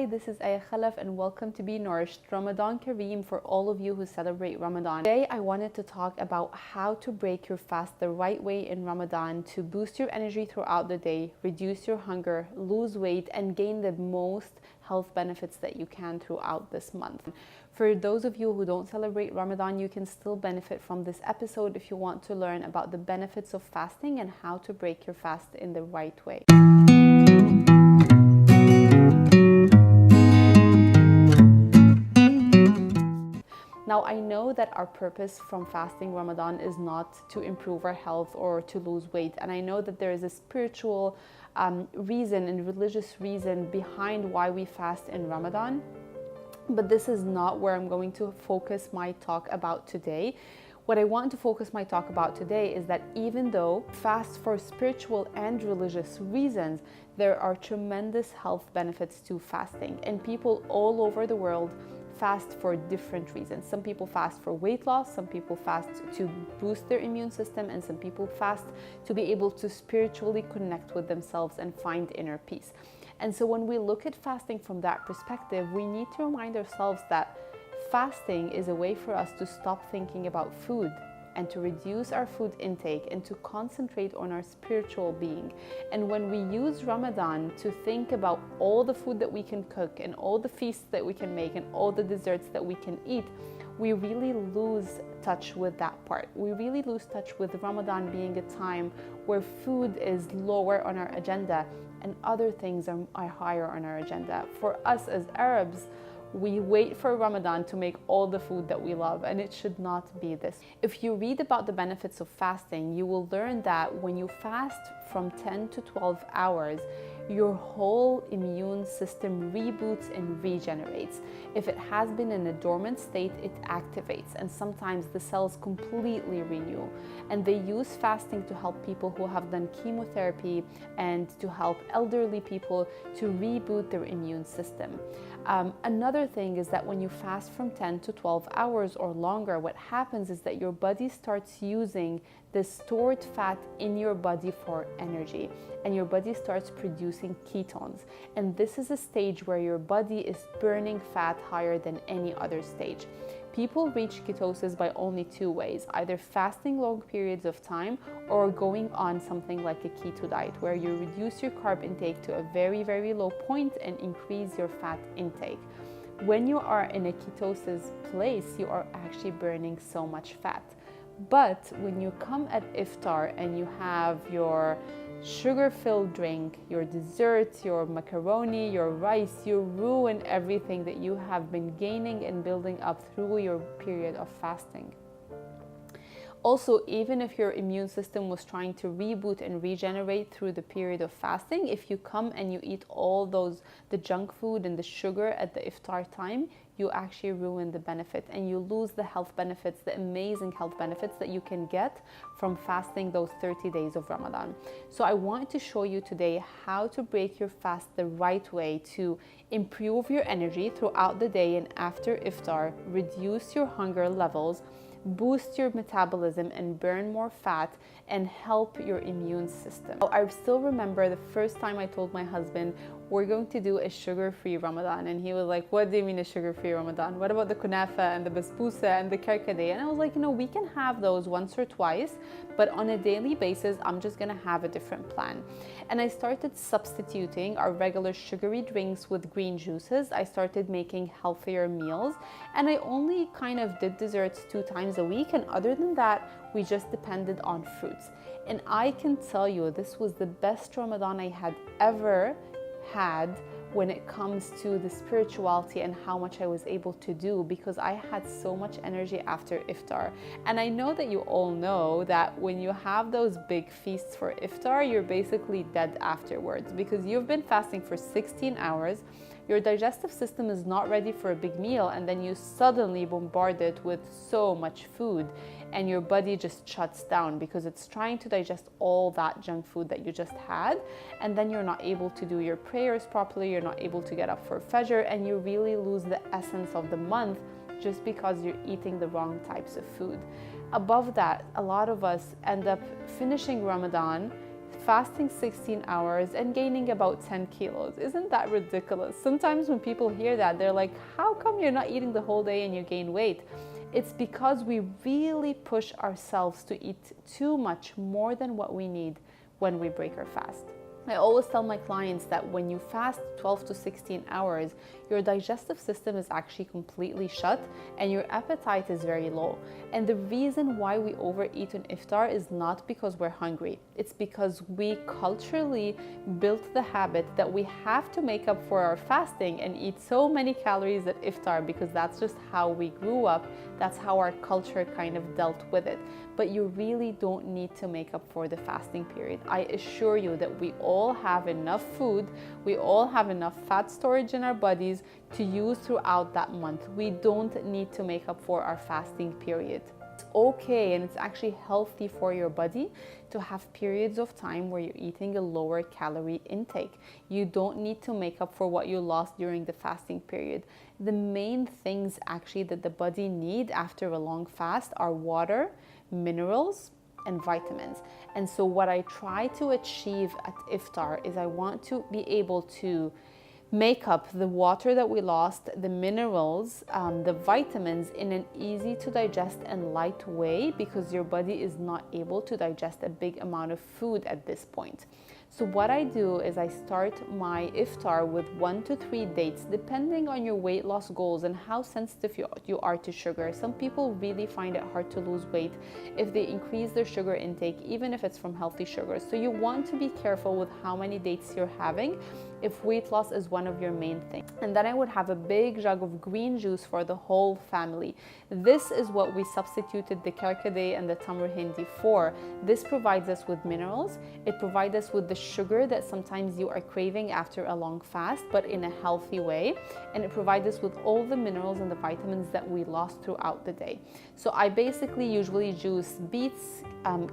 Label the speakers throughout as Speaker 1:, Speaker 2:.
Speaker 1: Hi, this is Aya Khalaf and welcome to Be Nourished. Ramadan Kareem for all of you who celebrate Ramadan. Today I wanted to talk about how to break your fast the right way in Ramadan to boost your energy throughout the day, reduce your hunger, lose weight, and gain the most health benefits that you can throughout this month. For those of you who don't celebrate Ramadan, you can still benefit from this episode if you want to learn about the benefits of fasting and how to break your fast in the right way. Now, I know that our purpose from fasting Ramadan is not to improve our health or to lose weight. And I know that there is a spiritual reason and religious reason behind why we fast in Ramadan. But this is not where I'm going to focus my talk about today. What I want to focus my talk about today is that even though fast for spiritual and religious reasons, there are tremendous health benefits to fasting. And people all over the world fast for different reasons. Some people fast for weight loss, some people fast to boost their immune system, and some people fast to be able to spiritually connect with themselves and find inner peace. And so when we look at fasting from that perspective, we need to remind ourselves that fasting is a way for us to stop thinking about food and to reduce our food intake and to concentrate on our spiritual being. And when we use Ramadan to think about all the food that we can cook and all the feasts that we can make and all the desserts that we can eat, we really lose touch with that part. We really lose touch with Ramadan being a time where food is lower on our agenda and other things are higher on our agenda. For us as Arabs, we wait for Ramadan to make all the food that we love, and it should not be this. If you read about the benefits of fasting, you will learn that when you fast from 10 to 12 hours, your whole immune system reboots and regenerates. If it has been in a dormant state, it activates, and sometimes the cells completely renew. And they use fasting to help people who have done chemotherapy and to help elderly people to reboot their immune system. Another thing is that when you fast from 10 to 12 hours or longer, what happens is that your body starts using the stored fat in your body for energy, and your body starts producing ketones. And this is a stage where your body is burning fat higher than any other stage. People reach ketosis by only two ways, either fasting long periods of time or going on something like a keto diet, where you reduce your carb intake to a very, very low point and increase your fat intake. When you are in a ketosis place, you are actually burning so much fat. But when you come at iftar and you have your sugar-filled drink, your dessert, your macaroni, your rice, you ruin everything that you have been gaining and building up through your period of fasting. Also, even if your immune system was trying to reboot and regenerate through the period of fasting, if you come and you eat all the junk food and the sugar at the iftar time, you actually ruin the benefit and you lose the health benefits, the amazing health benefits that you can get from fasting those 30 days of Ramadan. So I want to show you today how to break your fast the right way to improve your energy throughout the day and after iftar, reduce your hunger levels, boost your metabolism and burn more fat, and help your immune system. I still remember the first time I told my husband we're going to do a sugar-free Ramadan, and he was like, what do you mean a sugar-free Ramadan? What about the kunafa and the basbousa and the karkade? And I was like, we can have those once or twice, but on a daily basis I'm just gonna have a different plan. And I started substituting our regular sugary drinks with green juices. I started making healthier meals, and I only kind of did desserts 2 times a week, and other than that we just depended on fruits. And I can tell you this was the best Ramadan I had ever had when it comes to the spirituality and how much I was able to do, because I had so much energy after iftar. And I know that you all know that when you have those big feasts for iftar, you're basically dead afterwards, because you've been fasting for 16 hours, your digestive system is not ready for a big meal, and then you suddenly bombard it with so much food and your body just shuts down because it's trying to digest all that junk food that you just had, and then you're not able to do your prayers properly, you're not able to get up for Fajr, and you really lose the essence of the month just because you're eating the wrong types of food. Above that, a lot of us end up finishing Ramadan fasting 16 hours and gaining about 10 kilos. Isn't that ridiculous? Sometimes when people hear that, they're like, how come you're not eating the whole day and you gain weight? It's because we really push ourselves to eat too much, more than what we need when we break our fast. I always tell my clients that when you fast 12 to 16 hours, your digestive system is actually completely shut and your appetite is very low. And the reason why we overeat on iftar is not because we're hungry. It's because we culturally built the habit that we have to make up for our fasting and eat so many calories at iftar, because that's just how we grew up. That's how our culture kind of dealt with it. But you really don't need to make up for the fasting period. I assure you that we all have enough food, we all have enough fat storage in our bodies to use throughout that month. We don't need to make up for our fasting period. It's okay, and it's actually healthy for your body to have periods of time where you're eating a lower calorie intake. You don't need to make up for what you lost during the fasting period. The main things actually that the body needs after a long fast are water, minerals, and vitamins. And so what I try to achieve at iftar is I want to be able to make up the water that we lost, the minerals, the vitamins in an easy to digest and light way, because your body is not able to digest a big amount of food at this point. So what I do is I start my iftar with 1 to 3 dates, depending on your weight loss goals and how sensitive you are to sugar. Some people really find it hard to lose weight if they increase their sugar intake, even if it's from healthy sugars. So you want to be careful with how many dates you're having if weight loss is one of your main things. And then I would have a big jug of green juice for the whole family. This is what we substituted the karkade and the tamr hindi for. This provides us with minerals. It provides us with the sugar that sometimes you are craving after a long fast, but in a healthy way. And it provides us with all the minerals and the vitamins that we lost throughout the day. So I basically usually juice beets,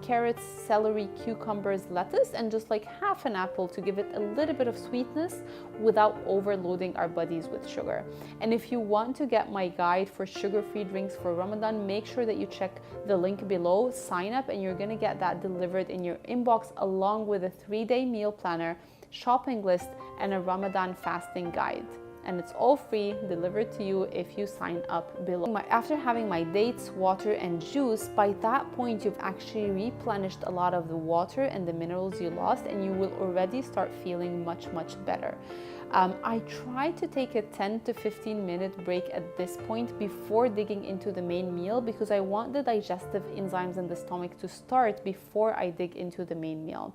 Speaker 1: carrots, celery, cucumbers, lettuce, and just like half an apple to give it a little bit of sweetness without overloading our bodies with sugar. And if you want to get my guide for sugar-free drinks for Ramadan, make sure that you check the link below, sign up, and you're gonna get that delivered in your inbox along with a 3-day meal planner, shopping list, and a Ramadan fasting guide. And it's all free, delivered to you if you sign up below. After having my dates, water, and juice, by that point you've actually replenished a lot of the water and the minerals you lost, and you will already start feeling much better. I try to take a 10 to 15 minute break at this point before digging into the main meal, because I want the digestive enzymes in the stomach to start before I dig into the main meal.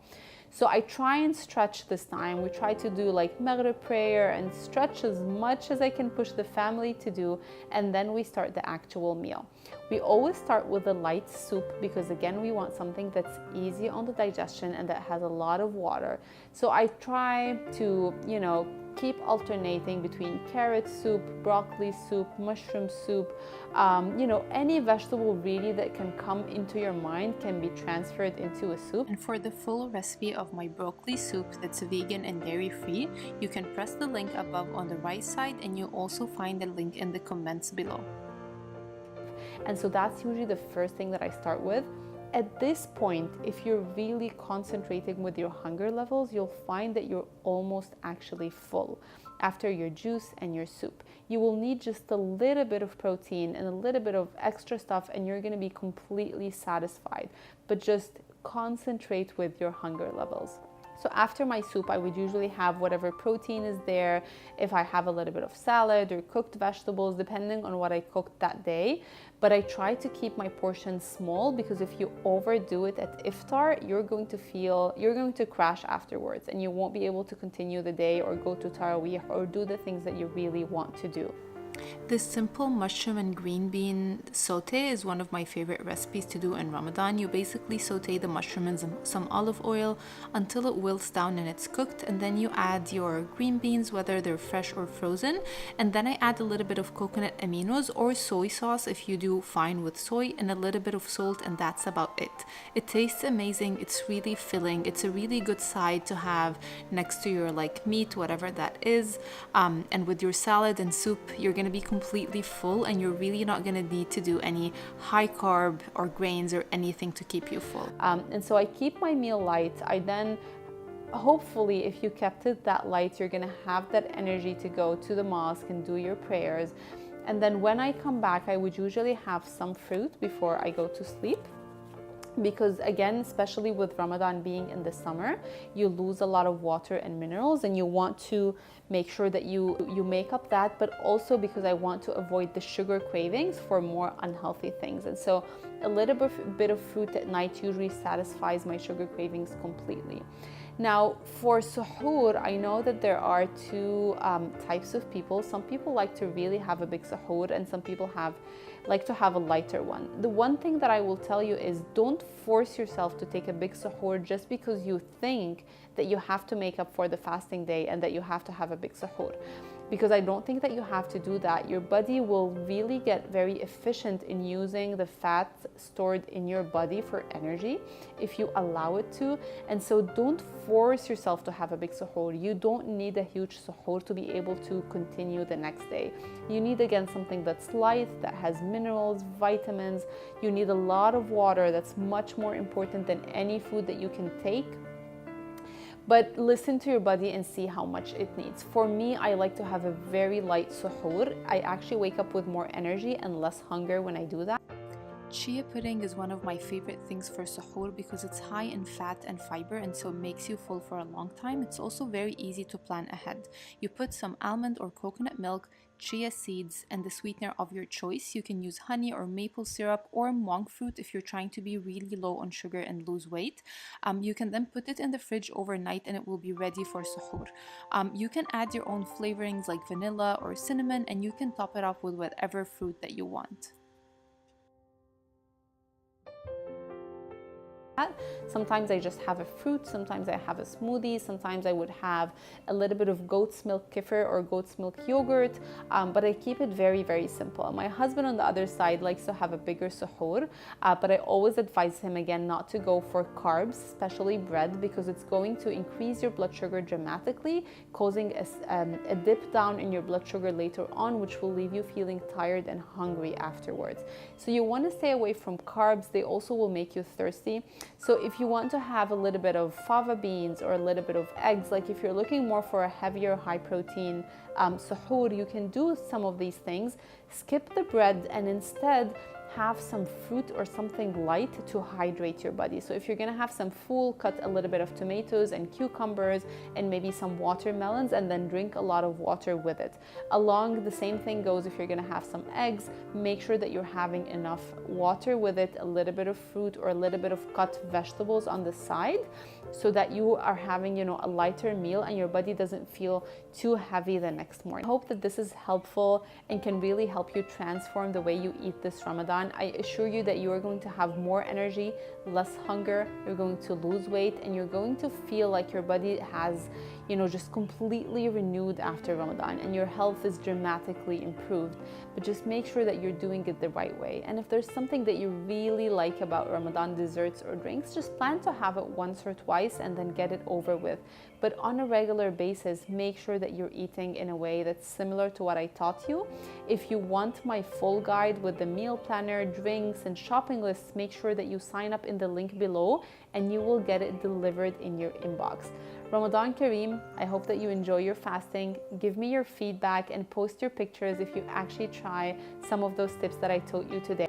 Speaker 1: So I try and stretch this time. We try to do like Maghrib prayer and stretch as much as I can push the family to do, and then we start the actual meal. We always start with a light soup because again, we want something that's easy on the digestion and that has a lot of water. So I try to, keep alternating between carrot soup, broccoli soup, mushroom soup, any vegetable really that can come into your mind can be transferred into a soup. And for the full recipe of my broccoli soup that's vegan and dairy free, you can press the link above on the right side, and you'll also find the link in the comments below. And so that's usually the first thing that I start with. At this point, if you're really concentrating with your hunger levels, you'll find that you're almost actually full after your juice and your soup. You will need just a little bit of protein and a little bit of extra stuff, and you're going to be completely satisfied. But just concentrate with your hunger levels. So after my soup, I would usually have whatever protein is there. If I have a little bit of salad or cooked vegetables, depending on what I cooked that day. But I try to keep my portions small, because if you overdo it at iftar, you're going to crash afterwards, and you won't be able to continue the day or go to Taraweeh or do the things that you really want to do. This simple mushroom and green bean saute is one of my favorite recipes to do in Ramadan. You basically saute the mushroom in some olive oil until it wilts down and it's cooked, and then you add your green beans, whether they're fresh or frozen, and then I add a little bit of coconut aminos or soy sauce if you do fine with soy, and a little bit of salt, and that's about it. It tastes amazing. It's really filling. It's a really good side to have next to your meat, whatever that is, and with your salad and soup, you're gonna
Speaker 2: gonna be completely full, and you're really not gonna need to do any high carb or grains or anything to keep you full.
Speaker 1: And so I keep my meal light. I then, hopefully, if you kept it that light, you're gonna have that energy to go to the mosque and do your prayers. And then when I come back, I would usually have some fruit before I go to sleep. Because again, especially with Ramadan being in the summer, you lose a lot of water and minerals, and you want to make sure that you make up that, but also because I want to avoid the sugar cravings for more unhealthy things. And so a little bit of fruit at night usually satisfies my sugar cravings completely. Now, for suhoor, I know that there are two types of people. Some people like to really have a big suhoor, and some people like to have a lighter one. The one thing that I will tell you is don't force yourself to take a big suhoor just because you think that you have to make up for the fasting day and that you have to have a big suhoor. Because I don't think that you have to do that. Your body will really get very efficient in using the fat stored in your body for energy if you allow it to. And so don't force yourself to have a big suhoor. You don't need a huge suhoor to be able to continue the next day. You need, again, something that's light, that has minerals, vitamins. You need a lot of water. That's much more important than any food that you can take. But listen to your body and see how much it needs. For me, I like to have a very light suhoor. I actually wake up with more energy and less hunger when I do that.
Speaker 2: Chia pudding is one of my favorite things for suhoor because it's high in fat and fiber, and so it makes you full for a long time. It's also very easy to plan ahead. You put some almond or coconut milk, chia seeds, and the sweetener of your choice. You can use honey or maple syrup or monk fruit if you're trying to be really low on sugar and lose weight. You can then put it in the fridge overnight and it will be ready for suhoor. You can add your own flavorings like vanilla or cinnamon, and you can top it off with whatever fruit that you want.
Speaker 1: Sometimes I just have a fruit, sometimes I have a smoothie, sometimes I would have a little bit of goat's milk kefir or goat's milk yogurt, but I keep it very, very simple. My husband on the other side likes to have a bigger suhoor, but I always advise him again not to go for carbs, especially bread, because it's going to increase your blood sugar dramatically, causing a dip down in your blood sugar later on, which will leave you feeling tired and hungry afterwards. So you want to stay away from carbs. They also will make you thirsty. So if you want to have a little bit of fava beans or a little bit of eggs, like if you're looking more for a heavier, high protein suhoor, you can do some of these things. Skip the bread and instead have some fruit or something light to hydrate your body. So if you're gonna have some fool, cut a little bit of tomatoes and cucumbers and maybe some watermelons, and then drink a lot of water with it. Along the same thing goes if you're gonna have some eggs, make sure that you're having enough water with it, a little bit of fruit or a little bit of cut vegetables on the side, so that you are having, a lighter meal and your body doesn't feel too heavy the next morning. I hope that this is helpful and can really help you transform the way you eat this Ramadan. I assure you that you are going to have more energy, less hunger, you're going to lose weight, and you're going to feel like your body has, just completely renewed after Ramadan, and your health is dramatically improved. But just make sure that you're doing it the right way. And if there's something that you really like about Ramadan desserts or drinks, just plan to have it once or twice and then get it over with. But on a regular basis, make sure that you're eating in a way that's similar to what I taught you. If you want my full guide with the meal planner, drinks, and shopping lists, make sure that you sign up in the link below and you will get it delivered in your inbox. Ramadan Kareem, I hope that you enjoy your fasting. Give me your feedback and post your pictures if you actually try some of those tips that I taught you today.